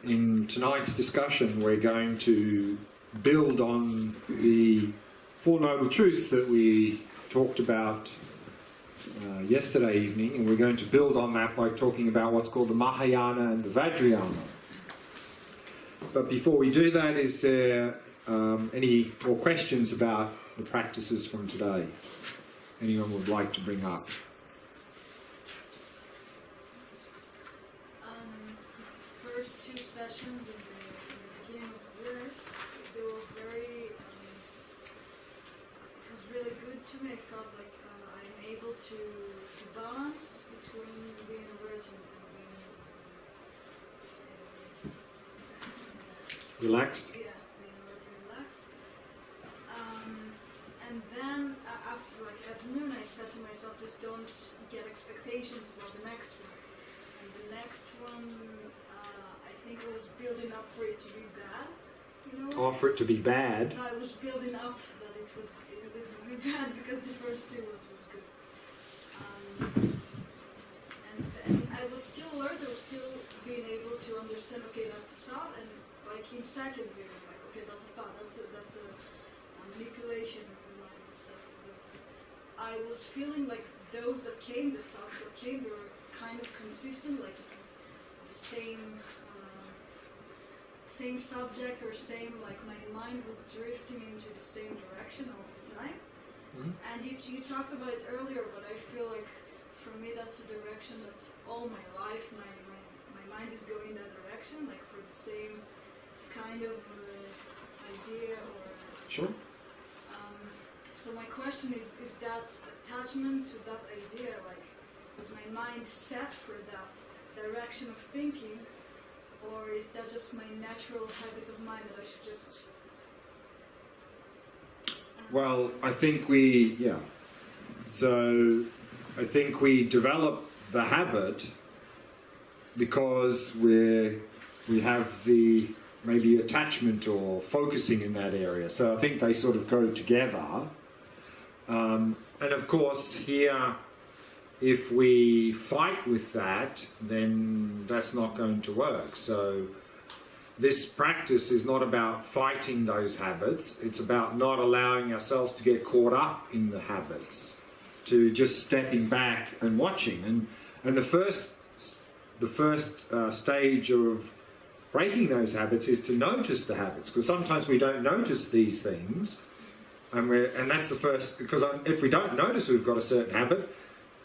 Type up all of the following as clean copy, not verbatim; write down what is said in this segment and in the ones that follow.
in tonight's discussion we're going to build on the Four Noble Truths that we talked about yesterday evening, and we're going to build on that by talking about what's called the Mahayana and the Vajrayana. But before we do that, is there any more questions about the practices from today? Anyone would like to bring up? First two sessions in the beginning of the year, they were very, it was really good to me. I felt like I'm able to balance between being alert and being Relaxed? yeah, being alert and relaxed. And then after at noon, I said to myself, just don't get expectations about the next one. And the next one, I think I was building up for it to be bad. You know? Oh, for it to be bad? No, I was building up that it would be bad because the first two was good. And I was still alert. I was still being able to understand. Okay, that's the thought, and like in seconds, it was like, okay, that's a thought. That's a manipulation of the mind and stuff. But I was feeling like those that came, the thoughts that came, they were kind of consistent, like it was the same subject or same, like my mind was drifting into the same direction all the time. Mm-hmm. And you talked about it earlier, but I feel like for me that's a direction that's all my life, my mind is going that direction, like for the same kind of idea or... Sure. So my question is that attachment to that idea, like, is my mind set for that direction of thinking, or is that just my natural habit of mind that I should just... Well, I think So I think we develop the habit because we have the maybe attachment or focusing in that area. So I think they sort of go together. And of course here, if we fight with that, then that's not going to work. So this practice is not about fighting those habits. It's about not allowing ourselves to get caught up in the habits, to just stepping back and watching. And the first stage of breaking those habits is to notice the habits, because sometimes we don't notice these things, and that's the first, because if we don't notice we've got a certain habit,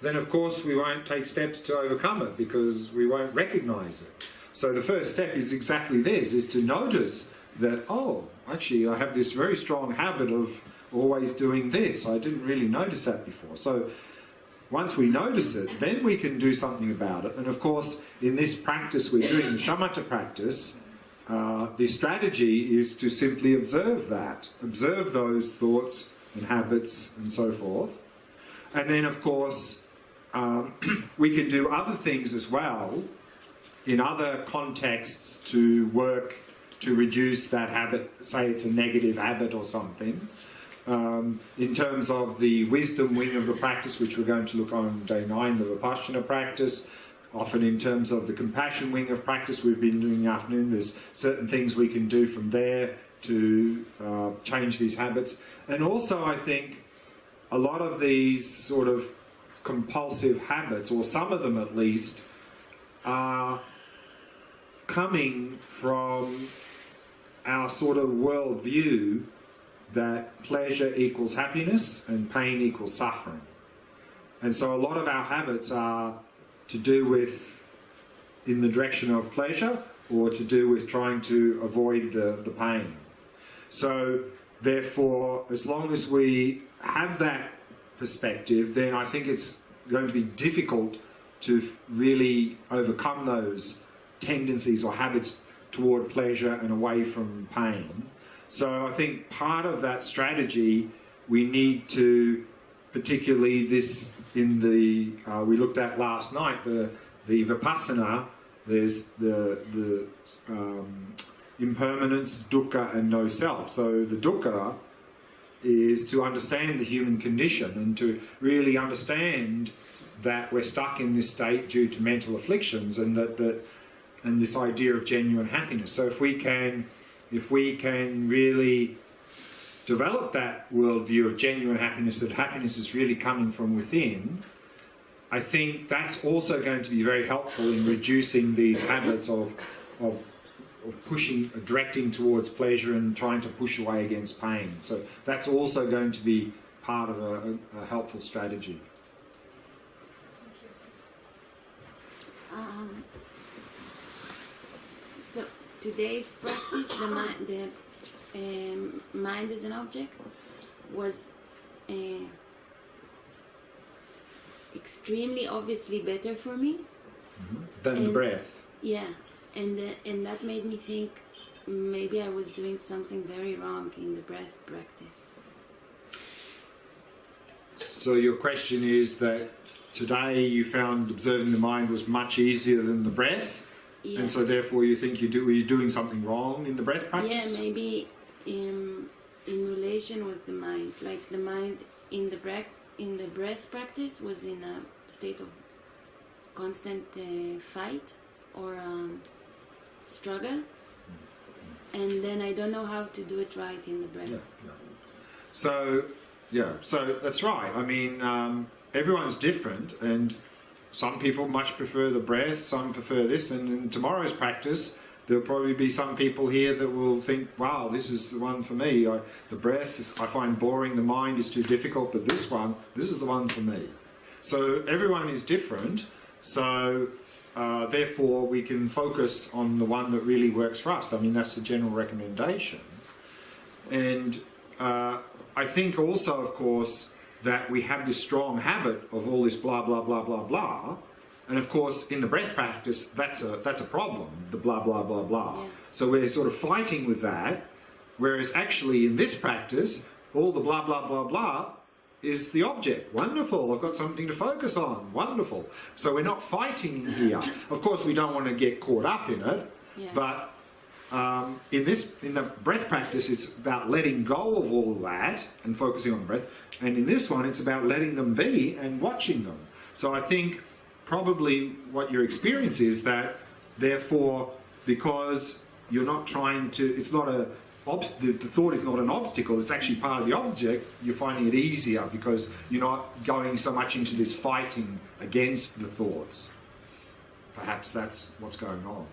then of course we won't take steps to overcome it because we won't recognize it. So the first step is exactly this, is to notice that, oh, actually I have this very strong habit of always doing this. I didn't really notice that before. So once we notice it, then we can do something about it. And of course, in this practice we're doing, the Shamatha practice, the strategy is to simply observe that. Observe those thoughts and habits and so forth. And then, of course, we can do other things as well in other contexts to work to reduce that habit, say it's a negative habit or something. In terms of the wisdom wing of the practice, which we're going to look on day 9, the Vipassana practice, often in terms of the compassion wing of practice we've been doing in the afternoon, there's certain things we can do from there to change these habits. And also I think a lot of these sort of compulsive habits, or some of them at least, are coming from our sort of worldview that pleasure equals happiness and pain equals suffering. And so a lot of our habits are to do with in the direction of pleasure, or to do with trying to avoid the pain. So therefore, as long as we have that perspective, then I think it's going to be difficult to really overcome those tendencies or habits toward pleasure and away from pain. So I think part of that strategy we need to, particularly this in the we looked at last night, the Vipassana, there's the impermanence, dukkha and no self. So the dukkha is to understand the human condition and to really understand that we're stuck in this state due to mental afflictions, and that and this idea of genuine happiness. So if we can really develop that worldview of genuine happiness, that happiness is really coming from within, I think that's also going to be very helpful in reducing these habits of pushing, directing towards pleasure and trying to push away against pain. So that's also going to be part of a helpful strategy. So today's practice, the mind as an object, was extremely obviously better for me Than the breath. Yeah, and that made me think maybe I was doing something very wrong in the breath practice. So your question is that today you found observing the mind was much easier than the breath, Yeah. and so therefore you think were you doing something wrong in the breath practice? Yeah, maybe in relation with the mind, like the mind in the breath practice was in a state of constant fight or struggle, and then I don't know how to do it right in the breath. Yeah. So that's right. I mean, everyone's different, and some people much prefer the breath, some prefer this, and in tomorrow's practice there'll probably be some people here that will think, wow, this is the one for me. The breath I find boring, the mind is too difficult, but this is the one for me. So everyone is different, so therefore we can focus on the one that really works for us. I mean, that's the general recommendation. And I think also, of course, that we have this strong habit of all this blah, blah, blah, blah, blah. And of course, in the breath practice, that's a problem, the blah, blah, blah, blah. Yeah. So we're sort of fighting with that, whereas actually in this practice, all the blah, blah, blah, blah is the object. Wonderful, I've got something to focus on. Wonderful. So we're not fighting here. Of course, we don't want to get caught up in it, but in the breath practice, it's about letting go of all that and focusing on the breath. And in this one, it's about letting them be and watching them. So I think probably what your experience is that, therefore, because you're not trying to, it's not the thought is not an obstacle, it's actually part of the object, you're finding it easier because you're not going so much into this fighting against the thoughts. Perhaps that's what's going on.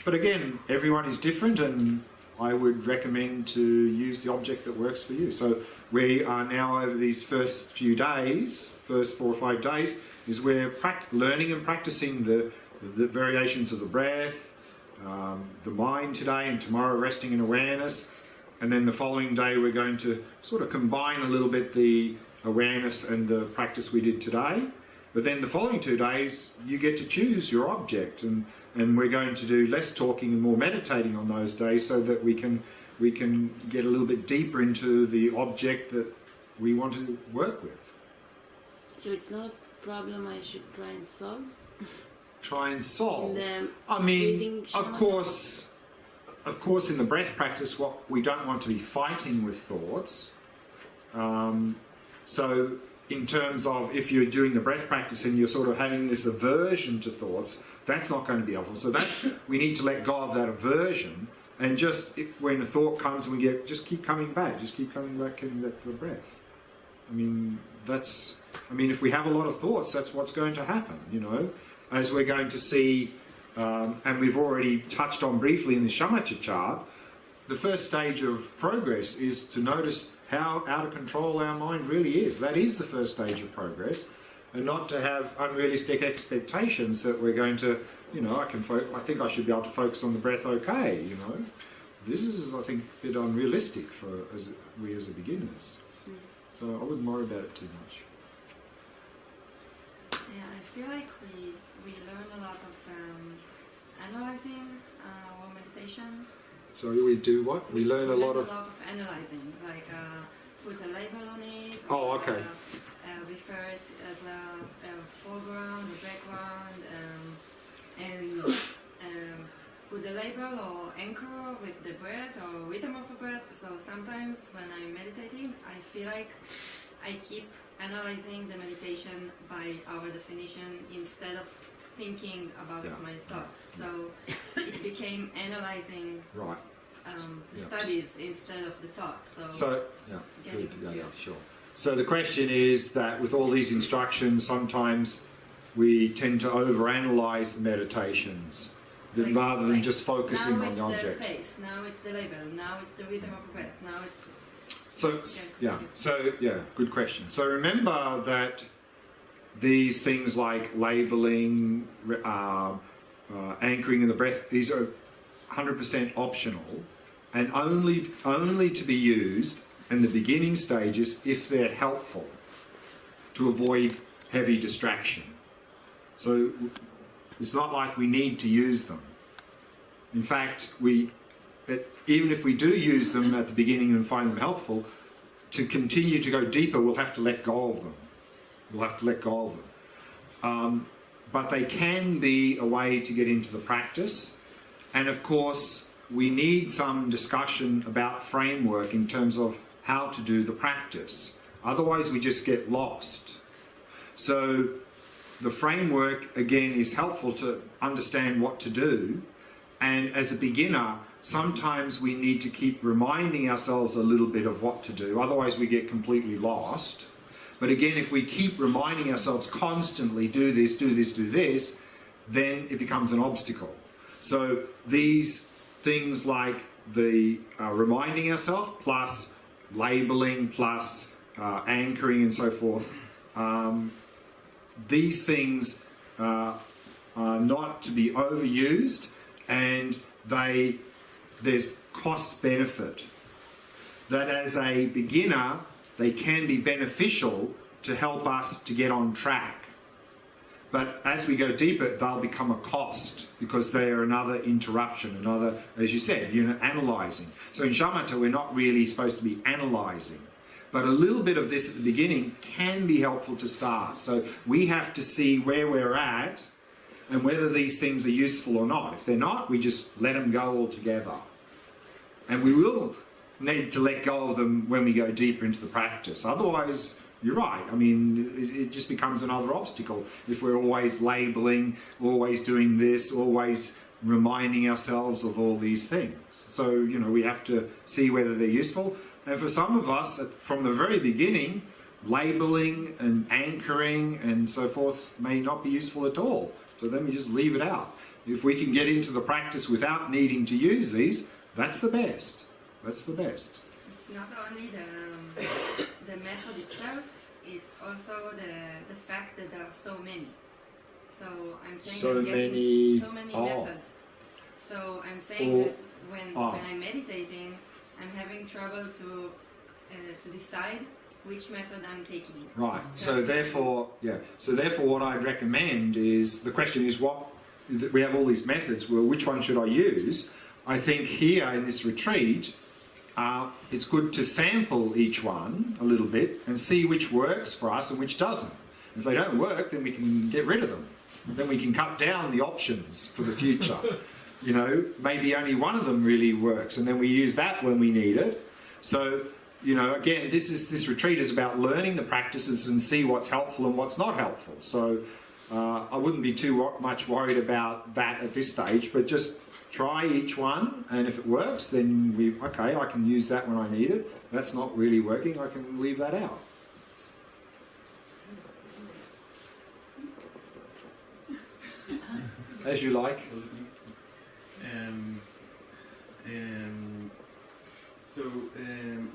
But again, everyone is different, and I would recommend to use the object that works for you. So we are now, over these first few days, first 4 or 5 days, is we're learning and practicing the variations of the breath, the mind today, and tomorrow resting in awareness. And then the following day we're going to sort of combine a little bit the awareness and the practice we did today. But then the following 2 days you get to choose your object, and we're going to do less talking and more meditating on those days so that we can get a little bit deeper into the object that we want to work with. So it's not a problem I should try and solve? Try and solve? I breathing mean, of course in the breath practice what we don't want to be fighting with thoughts. So in terms of if you're doing the breath practice and you're sort of having this aversion to thoughts, that's not going to be helpful. So we need to let go of that aversion, and just when a thought comes and just keep coming back to the breath. I mean, if we have a lot of thoughts, that's what's going to happen, as we're going to see, and we've already touched on briefly in the Shamatha chart. The first stage of progress is to notice how out of control our mind really is. That is the first stage of progress, and not to have unrealistic expectations that we're going to, I think I should be able to focus on the breath okay, This is, I think, a bit unrealistic for we as beginners. So I wouldn't worry about it too much. Yeah, I feel like we learn a lot of analyzing our meditation. So we do what? We learn a lot of analyzing, like put a label on it. Oh, okay. Refer it as a foreground, a background, and put a label or anchor with the breath or rhythm of the breath. So sometimes when I'm meditating, I feel like I keep analyzing the meditation by our definition instead of thinking about Yeah. my thoughts. So it became analyzing Right. the Yeah. studies instead of the thoughts. So, yeah, Getting good. Yeah, confused. sure. So the question is that with all these instructions, sometimes we tend to overanalyze the meditations rather than just focusing on the Now object. it's the space, now it's the label, now it's the rhythm of breath, now it's... Good question. So remember that these things like labeling, anchoring in the breath, these are 100% optional and only to be used in the beginning stages if they're helpful to avoid heavy distraction. So it's not like we need to use them. In fact, even if we do use them at the beginning and find them helpful, to continue to go deeper, we'll have to let go of them. We'll have to let go of them. But they can be a way to get into the practice. And of course, we need some discussion about framework in terms of how to do the practice. Otherwise, we just get lost. So the framework, again, is helpful to understand what to do. And as a beginner, sometimes we need to keep reminding ourselves a little bit of what to do. Otherwise, we get completely lost. But again, if we keep reminding ourselves constantly, do this, do this, do this, then it becomes an obstacle. So these things like the reminding ourselves, plus labeling, plus anchoring and so forth, these things are not to be overused, and there's cost benefit. That as a beginner, they can be beneficial to help us to get on track. But as we go deeper, they'll become a cost because they are another interruption, another, as you said, analysing. So in Shamatha, we're not really supposed to be analysing. But a little bit of this at the beginning can be helpful to start. So we have to see where we're at and whether these things are useful or not. If they're not, we just let them go altogether. And we will need to let go of them when we go deeper into the practice. Otherwise, you're right. I mean, it just becomes another obstacle. If we're always labelling, always doing this, always reminding ourselves of all these things. So, we have to see whether they're useful. And for some of us, from the very beginning, labelling and anchoring and so forth may not be useful at all. So then we just leave it out. If we can get into the practice without needing to use these, that's the best. That's the best. It's not only the method itself, it's also the fact that there are so many. So I'm saying So I'm getting many- so many oh. methods. So I'm saying that when I'm meditating, I'm having trouble to decide which method I'm taking. Right. So therefore, what I'd recommend is, the question is we have all these methods, well, which one should I use? I think here in this retreat, it's good to sample each one a little bit and see which works for us and which doesn't. If they don't work, then we can get rid of them. Then we can cut down the options for the future. Maybe only one of them really works, and then we use that when we need it. So, again, this retreat is about learning the practices and see what's helpful and what's not helpful. So I wouldn't be too much worried about that at this stage, but just try each one, and if it works, then I can use that when I need it. That's not really working, I can leave that out. As you like.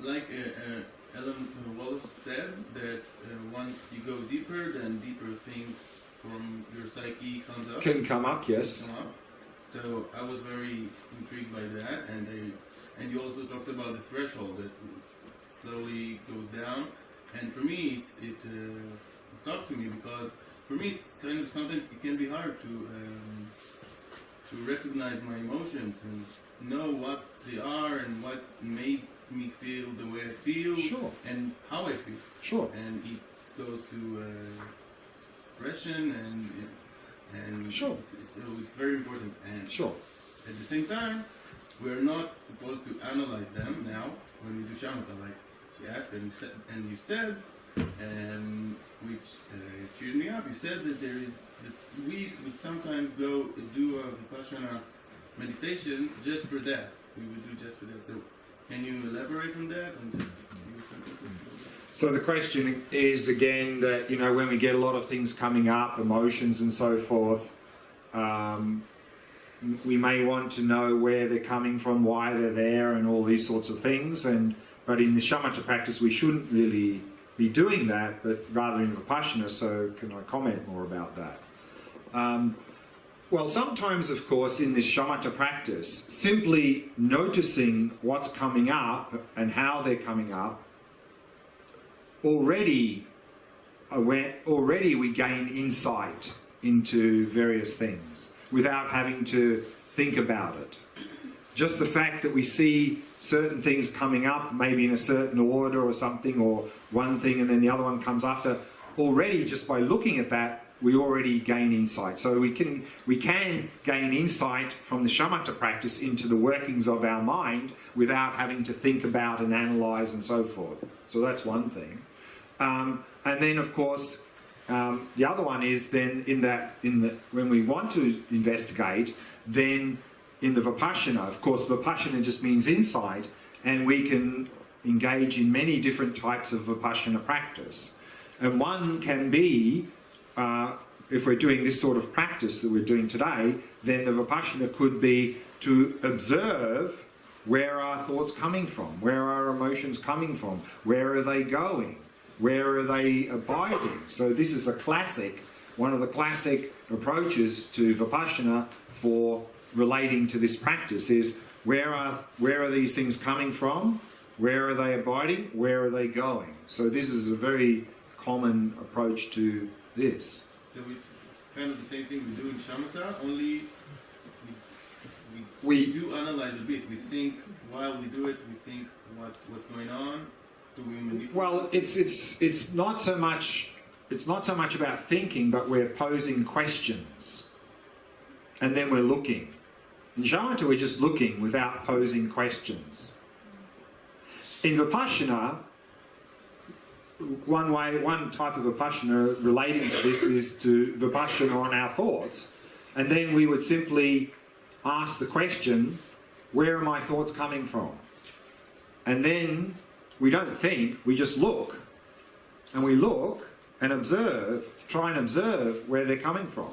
Like Ellen Wallace said, that once you go deeper, then deeper things from your psyche comes up. Can come up, yes. Come up. So I was very intrigued by that, and you also talked about the threshold that slowly goes down. And for me, it talked to me, because for me it's kind of something. It can be hard to recognize my emotions and know what they are and what made me feel the way I feel, Sure. and how I feel. Sure. And it goes to expression and Sure. it's very important. And Sure. at the same time, we're not supposed to analyze them now when we do shamatha. Like you asked and you said which cheered me up. You said that we would sometimes go do a Vipassana meditation just for that. We would do just for that. So can you elaborate on that? So the question is again that, you know, when we get a lot of things coming up, emotions and so forth, we may want to know where they're coming from, why they're there, and all these sorts of things. But in the Shamatha practice, we shouldn't really be doing that, but rather in Vipassana. So can I comment more about that? Well, sometimes, of course, in this Shamatha practice, simply noticing what's coming up and how they're coming up, already we gain insight into various things without having to think about it. Just the fact that we see certain things coming up, maybe in a certain order or something, or one thing and then the other one comes after, already just by looking at that, we already gain insight. So we can gain insight from the Shamatha practice into the workings of our mind without having to think about and analyze and so forth. So that's one thing. And then, of course, the other one is then when we want to investigate, then in the Vipassana, of course, Vipassana just means insight, and we can engage in many different types of Vipassana practice. And one can be, if we're doing this sort of practice that we're doing today, then the Vipassana could be to observe where are thoughts coming from, where are emotions coming from, where are they going, where are they abiding. So this is one of the classic approaches to Vipassana for relating to this practice is where are these things coming from, where are they abiding, where are they going. So this is a very common approach to this. So it's kind of the same thing we do in Shamatha, only we do analyze a bit. We think while we do it, we think what's going on. Do we manipulate? Well, it's not so much about thinking, but we're posing questions, and then we're looking. In Shamatha, we're just looking without posing questions. In Vipassana, one type of Vipassana relating to this is to Vipassana on our thoughts, and then we would simply ask the question, where are my thoughts coming from? And then we don't think, we just look. And we look and observe, try and observe where they're coming from.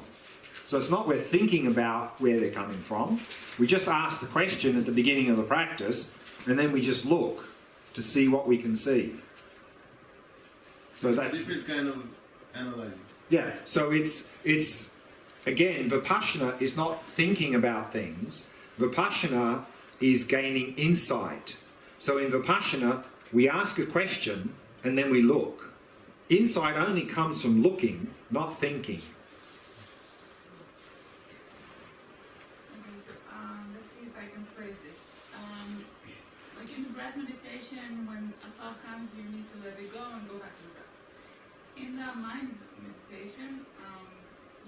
So it's not we're thinking about where they're coming from. We just ask the question at the beginning of the practice, and then we just look to see what we can see. So that's different kind of analyzing. Yeah, so it's again, Vipassana is not thinking about things. Vipassana is gaining insight. So in Vipassana, we ask a question and then we look. Insight only comes from looking, not thinking. Okay, so let's see if I can phrase this. Like in breath meditation, when a thought comes, you need to let it go and go back to the breath. In the mind meditation,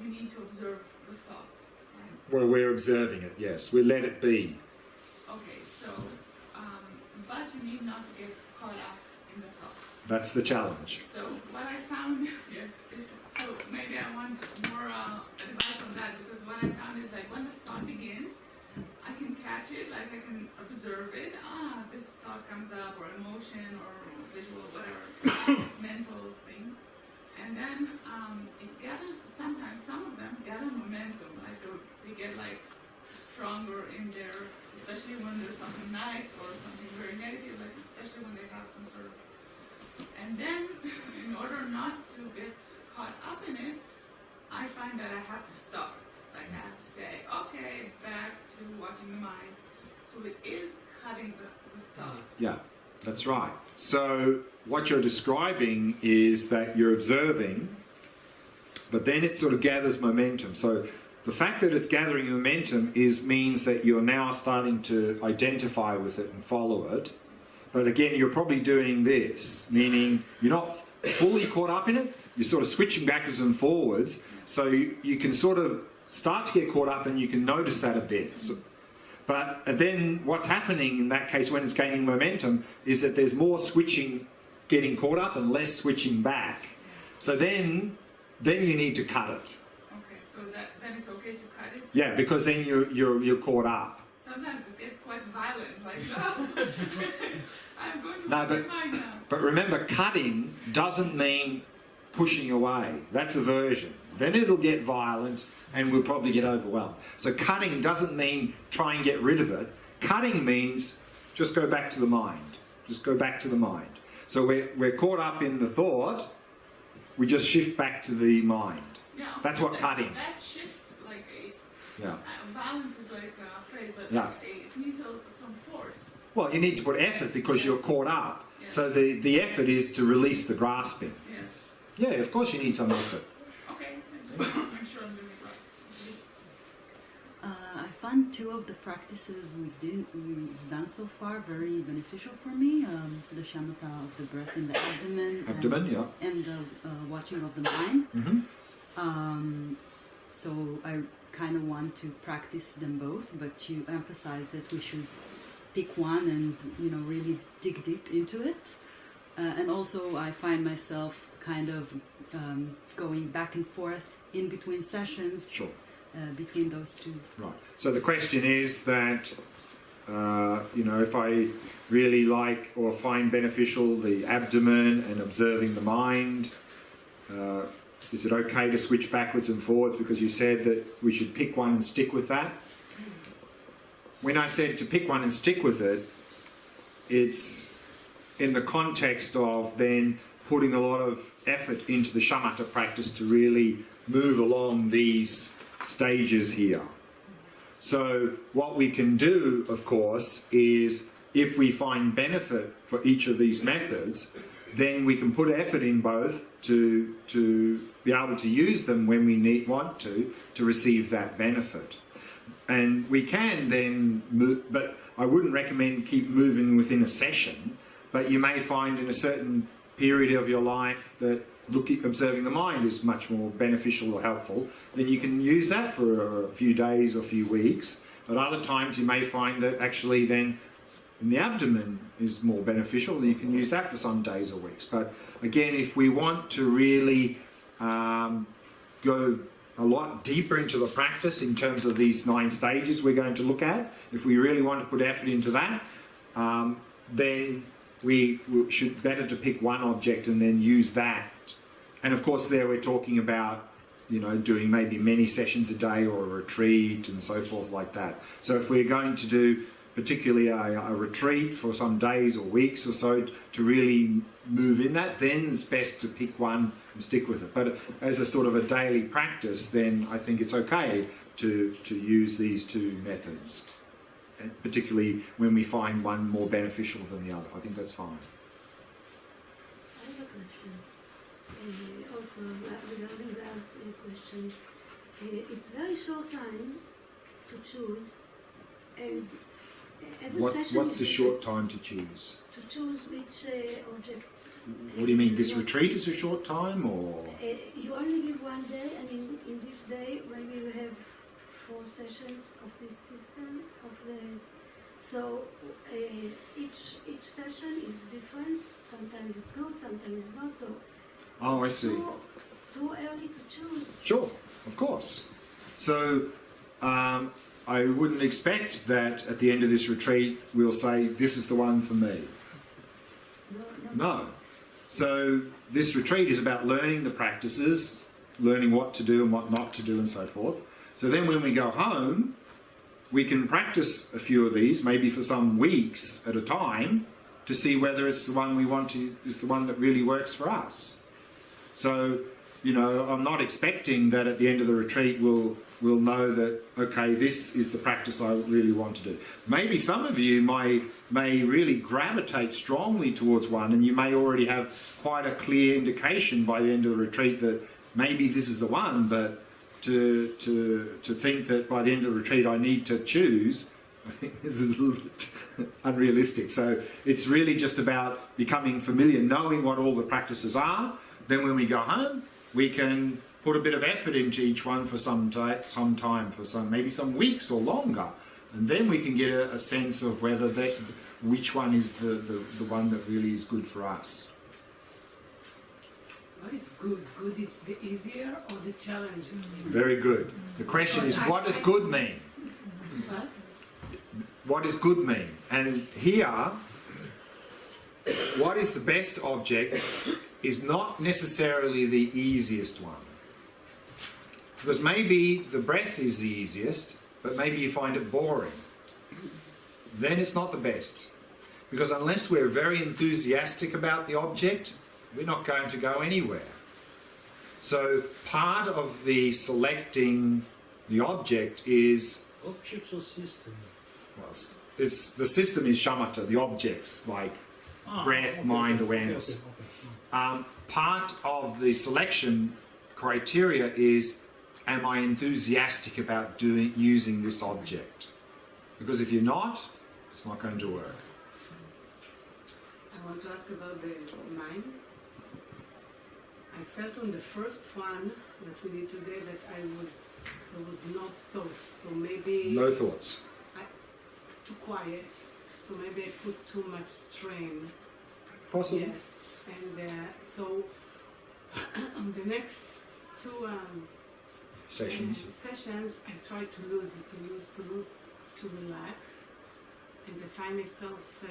you need to observe the thought, right? Well, we're observing it, yes. We let it be. Okay, so, but you need not to get caught up in the thought. That's the challenge. So what I found, yes, so maybe I want more advice on that, because what I found is like when the thought begins, I can catch it, like I can observe it. This thought comes up, or emotion, or visual, whatever, mental thing. And then it gathers, sometimes some of them gather momentum, like they get like stronger in their, especially when there's something nice or something very negative, like especially when they have some sort of, and then in order not to get caught up in it, I find that I have to stop it. Like I have to say, okay, back to watching the mind. So it is cutting the thought. Yeah, that's right. So what you're describing is that you're observing, but then it sort of gathers momentum. So the fact that it's gathering momentum means that you're now starting to identify with it and follow it. But again, you're probably doing this, meaning you're not fully caught up in it, you're sort of switching backwards and forwards, so you can sort of start to get caught up and you can notice that a bit. So, but then what's happening in that case when it's gaining momentum is that there's more switching getting caught up and less switching back. So then you need to cut it. Okay, so then it's okay to cut it? Yeah, because then you're caught up. Sometimes it gets quite violent, like, oh, I'm going to No, lose my mind now. But remember, cutting doesn't mean pushing away. That's aversion. Then it'll get violent and we'll probably get overwhelmed. So cutting doesn't mean try and get rid of it. Cutting means just go back to the mind. Just go back to the mind. So we're caught up in the thought, we just shift back to the mind. Yeah, That's what cutting. That shift, like Yeah. violent is like a phrase, but Yeah. like it needs some force. Well, you need to put effort because you're caught up. Yes. So the effort is to release the grasping. Yes. Yeah, of course you need some effort. Okay, make sure I'm doing it right. I find two of the practices we've done so far very beneficial for me. The shamatha of the breath in the abdomen. And the watching of the mind. Mm-hmm. So I kind of want to practice them both, but you emphasize that we should pick one and really dig deep into it. And also I find myself kind of going back and forth in between sessions. Sure. Between those two. Right. So the question is that, if I really like or find beneficial the abdomen and observing the mind, is it okay to switch backwards and forwards? Because you said that we should pick one and stick with that. When I said to pick one and stick with it, it's in the context of then putting a lot of effort into the shamatha practice to really move along these stages here. So what we can do, of course, is if we find benefit for each of these methods, then we can put effort in both to be able to use them when we want to receive that benefit. And we can then move, but I wouldn't recommend keep moving within a session, but you may find in a certain period of your life that observing the mind is much more beneficial or helpful, then you can use that for a few days or a few weeks. But other times you may find that actually then in the abdomen is more beneficial, then you can use that for some days or weeks. But again, if we want to really go a lot deeper into the practice in terms of these 9 stages we're going to look at, if we really want to put effort into that, then we should better to pick one object and then use that. And of course there we're talking about doing maybe many sessions a day or a retreat and so forth like that. So if we're going to do particularly a retreat for some days or weeks or so to really move in that, then it's best to pick one and stick with it. But as a sort of a daily practice, then I think it's okay to use these 2 methods, and particularly when we find one more beneficial than the other. I think that's fine. I have a question. Also, regarding the last question, it's very short time to choose, and every session What's a short time to choose? to choose which object. What do you mean? This retreat is a short time, or? You only give one day, and in this day, maybe you have 4 sessions of this system of this. So each session is different. Sometimes it's good, sometimes it's not. So Oh, I it's see. Too early to choose. Sure, of course. So I wouldn't expect that at the end of this retreat we'll say, this is the one for me. No. So this retreat is about learning the practices, learning what to do and what not to do and so forth. So then when we go home, we can practice a few of these, maybe for some weeks at a time, to see whether it's the one we want to, is the one that really works for us. So, I'm not expecting that at the end of the retreat we'll know that, okay, this is the practice I really want to do. Maybe some of you may really gravitate strongly towards one, and you may already have quite a clear indication by the end of the retreat that maybe this is the one, but to think that by the end of the retreat I need to choose, I think this is a little bit unrealistic. So it's really just about becoming familiar, knowing what all the practices are. Then when we go home, we can put a bit of effort into each one for some time, for maybe some weeks or longer, and then we can get a sense of whether which one is the one that really is good for us. What is good? Good is the easier or the challenging? Very good. The question is, what does good mean? What? What does good mean? And here, what is the best object is not necessarily the easiest one. Because maybe the breath is the easiest, but maybe you find it boring. Then it's not the best. Because unless we're very enthusiastic about the object, we're not going to go anywhere. So part of the selecting the object is... Objects or system? Well, it's the system is shamatha, the objects like breath, mind, awareness. Part of the selection criteria is, am I enthusiastic about using this object? Because if you're not, it's not going to work. I want to ask about the mind. I felt on the first one that we did today that there was no thoughts, so maybe No thoughts. too quiet, so maybe I put too much strain. Possible. Yes, and so on the next two Sessions. I try to lose it, to relax, and I find myself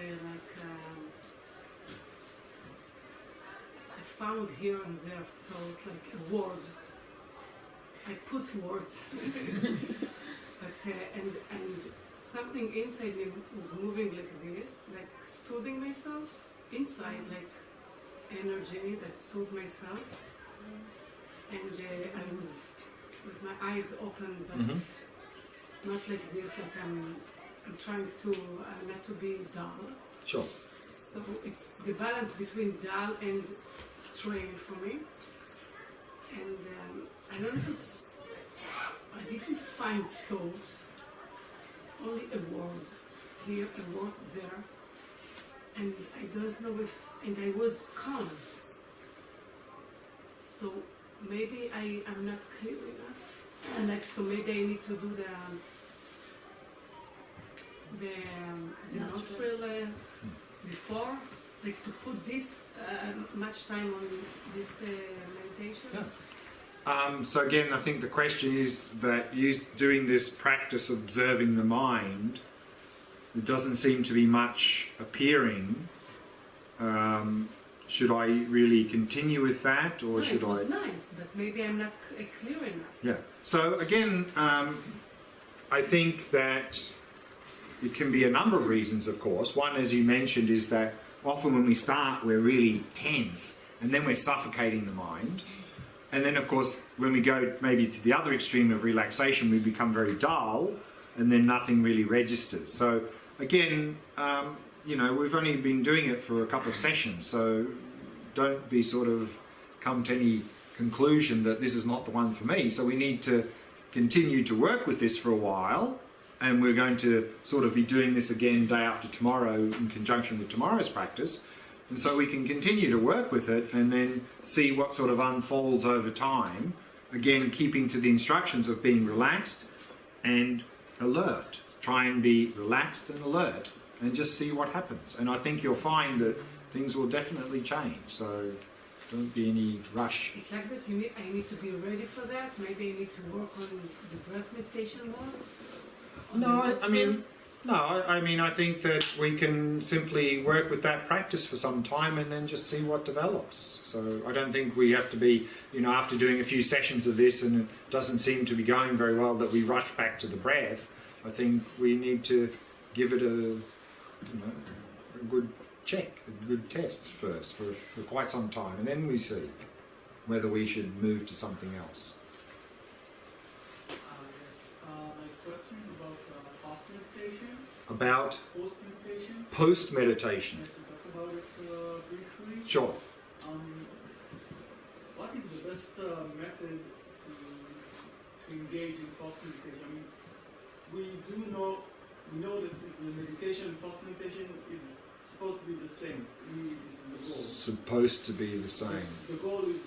I found here and there thought like a word. I put words, but and something inside me was moving like this, like soothing myself inside, like energy that soothed myself, and I was with my eyes open, but not like this, like I'm trying to not to be dull. Sure. So it's the balance between dull and strain for me. And I don't know if it's, I didn't find thought, only a word here, a word there. And I don't know if, and I was calm. So maybe I'm not clear enough. And like, so maybe I need to do the nostril before, like to put this much time on this meditation. Yeah. So again, I think the question is that you doing this practice observing the mind, there doesn't seem to be much appearing. Should I really continue with that, or should it was I? nice, but maybe I'm not clear enough. Yeah. So again, I think that it can be a number of reasons, of course. One, as you mentioned, is that often when we start, we're really tense, and then we're suffocating the mind. And then, of course, when we go maybe to the other extreme of relaxation, we become very dull, and then nothing really registers. So again, you know, we've only been doing it for a couple of sessions, so don't be sort of come to any conclusion that this is not the one for me. So we need to continue to work with this for a while, and we're going to sort of be doing this again day after tomorrow in conjunction with tomorrow's practice. And so we can continue to work with it and then see what sort of unfolds over time. Again, keeping to the instructions of being relaxed and alert. Try and be relaxed and alert and just see what happens. And I think you'll find that things will definitely change. So don't be any rush. It's like that I need to be ready for that. Maybe I need to work on the breath meditation more. No, I mean, I think that we can simply work with that practice for some time and then just see what develops. So I don't think we have to be, you know, after doing a few sessions of this and it doesn't seem to be going very well, that we rush back to the breath. I think we need to give it a good check, a good test first for quite some time, and then we see whether we should move to something else. Yes. My question about post meditation. About Post meditation. post meditation. Yes, we talked about it briefly. Sure. What is the best method to engage in post meditation? I mean, we know that the meditation and post meditation is supposed to be the same. Is the goal. Supposed to be the same. The goal is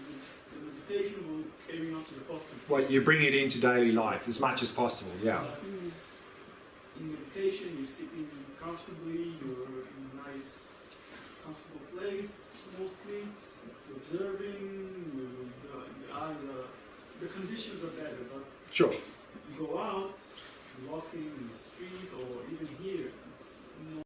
the meditation will carry on to the post meditation. Well, you bring it into daily life as much as possible. Yeah. In meditation, you're sitting comfortably. You're in a nice, comfortable place mostly. observing, the eyes are, the conditions are better, but Sure. you go out, walking in the street or even here,